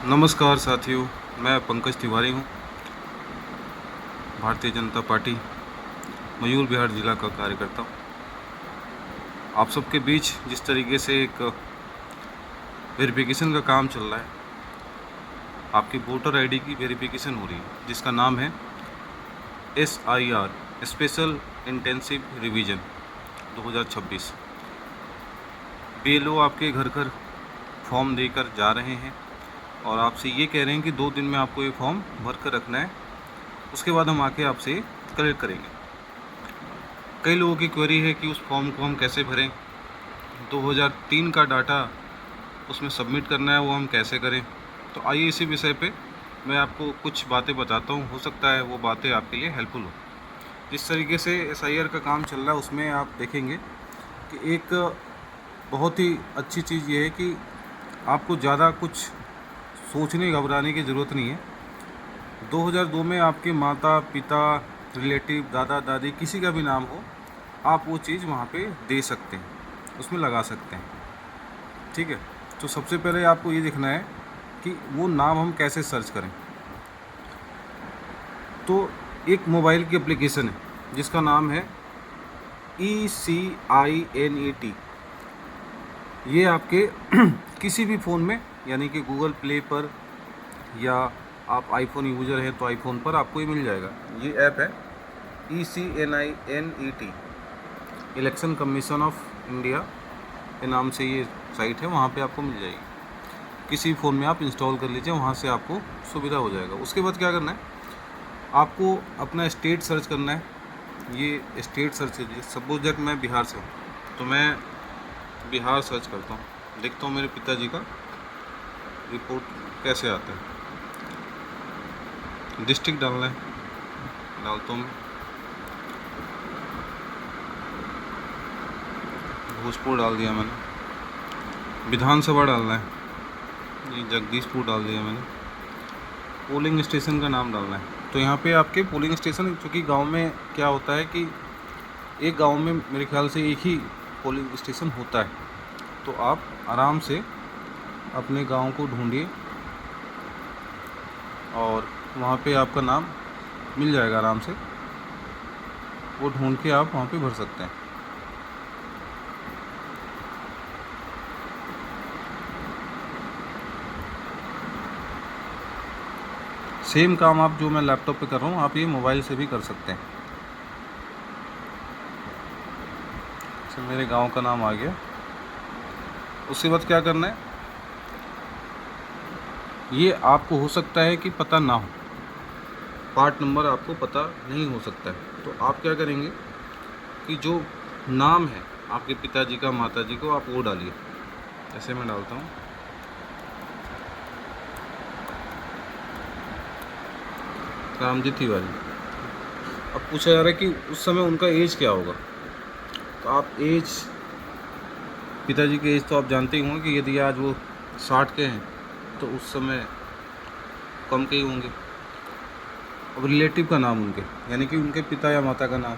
नमस्कार साथियों, मैं पंकज तिवारी हूँ। भारतीय जनता पार्टी मयूर बिहार जिला का कार्यकर्ता हूँ। आप सबके बीच जिस तरीके से एक वेरिफिकेशन का काम चल रहा है, आपकी वोटर आईडी की वेरिफिकेशन हो रही है, जिसका नाम है SIR special intensive revision 2026। BLO आपके घर घर फॉर्म देकर जा रहे हैं और आपसे ये कह रहे हैं कि 2 दिन में आपको ये फॉर्म भर कर रखना है, उसके बाद हम आके आपसे कलेक्ट करेंगे। कई लोगों की क्वेरी है कि उस फॉर्म को हम कैसे भरें, 2003 का डाटा उसमें सबमिट करना है, वो हम कैसे करें। तो आइए इसी विषय पे मैं आपको कुछ बातें बताता हूँ, हो सकता है वो बातें आपके लिए हेल्पफुल हो। जिस तरीके से SIR का काम चल रहा है उसमें आप देखेंगे कि एक बहुत ही अच्छी चीज़ ये है कि आपको ज़्यादा कुछ सोचने घबराने की ज़रूरत नहीं है। 2002 में आपके माता पिता, रिलेटिव, दादा दादी, किसी का भी नाम हो, आप वो चीज़ वहाँ पे दे सकते हैं, उसमें लगा सकते हैं। ठीक है, तो सबसे पहले आपको ये देखना है कि वो नाम हम कैसे सर्च करें। तो एक मोबाइल की एप्लीकेशन है जिसका नाम है ECINET। ये आपके किसी भी फ़ोन में, यानी कि गूगल प्ले पर, या आप आईफोन यूज़र हैं तो आईफोन पर आपको ये मिल जाएगा। ये ऐप है ECNINET, election commission of India के नाम से ये साइट है, वहाँ पे आपको मिल जाएगी। किसी फ़ोन में आप इंस्टॉल कर लीजिए, वहाँ से आपको सुविधा हो जाएगा। उसके बाद क्या करना है, आपको अपना स्टेट सर्च करना है। ये स्टेट सर्च कीजिए। सपोज दैट मैं बिहार से हूँ, तो मैं बिहार सर्च करता हूँ, देखता हूँ मेरे पिताजी का रिपोर्ट कैसे आता है। डिस्ट्रिक्ट डालना है, डालता हूँ मैं भोजपुर, डाल दिया मैंने। विधानसभा डालना है, ये जगदीशपुर डाल दिया मैंने। पोलिंग स्टेशन का नाम डालना है। तो यहाँ पे आपके पोलिंग स्टेशन, क्योंकि गांव में क्या होता है कि एक गांव में मेरे ख्याल से एक ही पोलिंग स्टेशन होता है, तो आप आराम से अपने गांव को ढूंढिए और वहाँ पे आपका नाम मिल जाएगा आराम से। वो ढूंढ के आप वहाँ पे भर सकते हैं। सेम काम आप जो मैं लैपटॉप पे कर रहा हूँ, आप ये मोबाइल से भी कर सकते हैं। तो मेरे गांव का नाम आ गया। उसके बाद क्या करना है, ये आपको हो सकता है कि पता ना हो, पार्ट नंबर आपको पता नहीं हो सकता है, तो आप क्या करेंगे कि जो नाम है आपके पिताजी का, माताजी को, आप वो डालिए। ऐसे मैं डालता हूँ, रामजी तिवारी। अब पूछा जा रहा है कि उस समय उनका एज क्या होगा, तो आप एज, पिताजी की एज तो आप जानते ही होंगे कि यदि आज वो 60 के हैं तो उस समय कम के ही होंगे। अब रिलेटिव का नाम उनके, यानी कि उनके पिता या माता का नाम,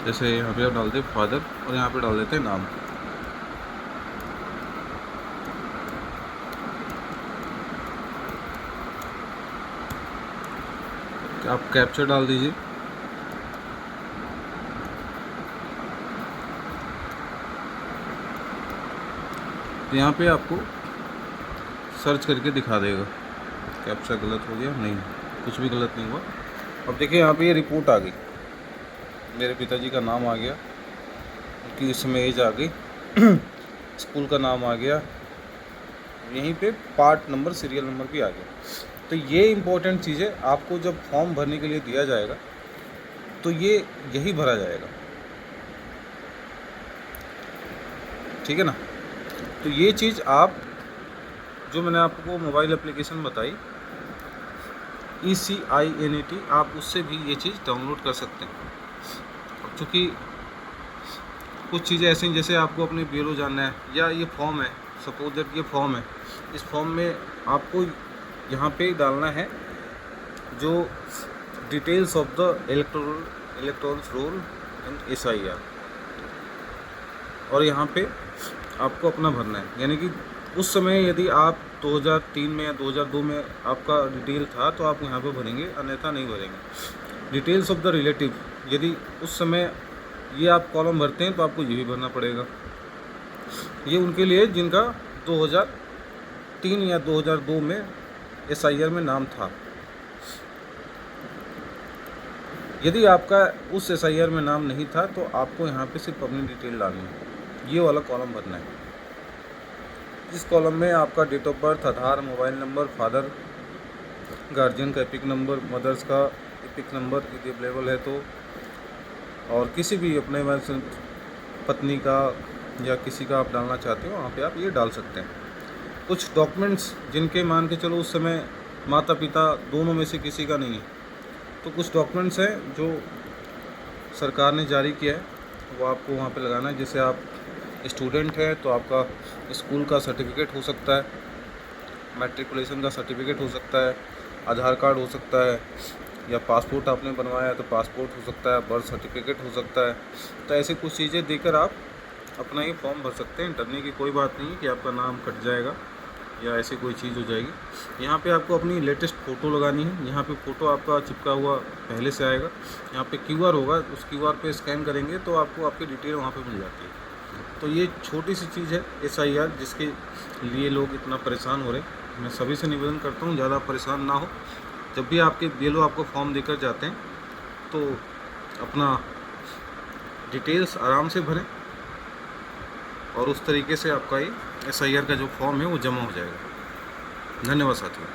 जैसे यहाँ पे आप डाल दें फादर और यहाँ पे डाल देते हैं नाम। आप कैप्चर डाल दीजिए। तो यहाँ पे आपको सर्च करके दिखा देगा कैप्चा गलत हो गया, नहीं, कुछ भी गलत नहीं हुआ। अब देखिए यहाँ पे ये रिपोर्ट आ गई, मेरे पिताजी का नाम आ गया, उनकी इस समय एज आ गई, स्कूल का नाम आ गया, यहीं पे पार्ट नंबर, सीरियल नंबर भी आ गया। तो ये इम्पोर्टेंट चीज़ है, आपको जब फॉर्म भरने के लिए दिया जाएगा तो ये यही भरा जाएगा। ठीक है ना। तो ये चीज़ आप, जो मैंने आपको मोबाइल एप्लीकेशन बताई ECINET, आप उससे भी ये चीज़ डाउनलोड कर सकते हैं। अब चूँकि कुछ चीज़ें ऐसी हैं, जैसे आपको अपने ब्यूरो जानना है, या ये फॉर्म है, सपोज दैट ये फॉर्म है, इस फॉर्म में आपको यहाँ पे डालना है जो details of the electoral roll in SIR, और यहाँ पे आपको अपना भरना है। यानी कि उस समय यदि आप 2003 में या 2002 में आपका डिटेल था तो आप यहाँ पे भरेंगे, अन्यथा नहीं भरेंगे। डिटेल्स ऑफ द रिलेटिव, यदि उस समय ये आप कॉलम भरते हैं तो आपको ये भी भरना पड़ेगा। ये उनके लिए जिनका 2003 या 2002 में SIR में नाम था। यदि आपका उस SIR में नाम नहीं था तो आपको यहाँ पे सिर्फ अपनी डिटेल डालनी है, ये वाला कॉलम भरना है। इस कॉलम में आपका date of birth, Aadhaar, mobile number, father guardian का एपिक नंबर, मदर्स का एपिक नंबर यदि अवेलेबल है तो, और किसी भी अपने पत्नी का या किसी का आप डालना चाहते हो वहाँ पे आप ये डाल सकते हैं। कुछ डॉक्यूमेंट्स जिनके मान के चलो उस समय माता पिता दोनों में से किसी का नहीं है, तो कुछ डॉक्यूमेंट्स हैं जो सरकार ने जारी किया है वो आपको वहाँ पे लगाना है। जैसे आप स्टूडेंट हैं तो आपका स्कूल का सर्टिफिकेट हो सकता है, मैट्रिकुलेशन का सर्टिफिकेट हो सकता है, आधार कार्ड हो सकता है, या पासपोर्ट आपने बनवाया है तो पासपोर्ट हो सकता है, बर्थ सर्टिफिकेट हो सकता है। तो ऐसी कुछ चीज़ें देकर आप अपना ये फॉर्म भर सकते हैं। डरने की कोई बात नहीं है कि आपका नाम कट जाएगा या ऐसी कोई चीज़ हो जाएगी। यहाँ पे आपको अपनी लेटेस्ट फ़ोटो लगानी है। यहाँ पे फ़ोटो आपका चिपका हुआ पहले से आएगा, यहाँ पे QR होगा, उस QR पे स्कैन करेंगे तो आपको आपकी डिटेल वहाँ पे मिल जाती है। तो ये छोटी सी चीज़ है SIR, जिसके लिए लोग इतना परेशान हो रहे हैं। मैं सभी से निवेदन करता हूँ ज़्यादा परेशान ना हो। जब भी आपके ये लोग आपको फॉर्म देकर जाते हैं तो अपना डिटेल्स आराम से भरें, और उस तरीके से आपका ये SIR का जो फॉर्म है वो जमा हो जाएगा। धन्यवाद साथियों।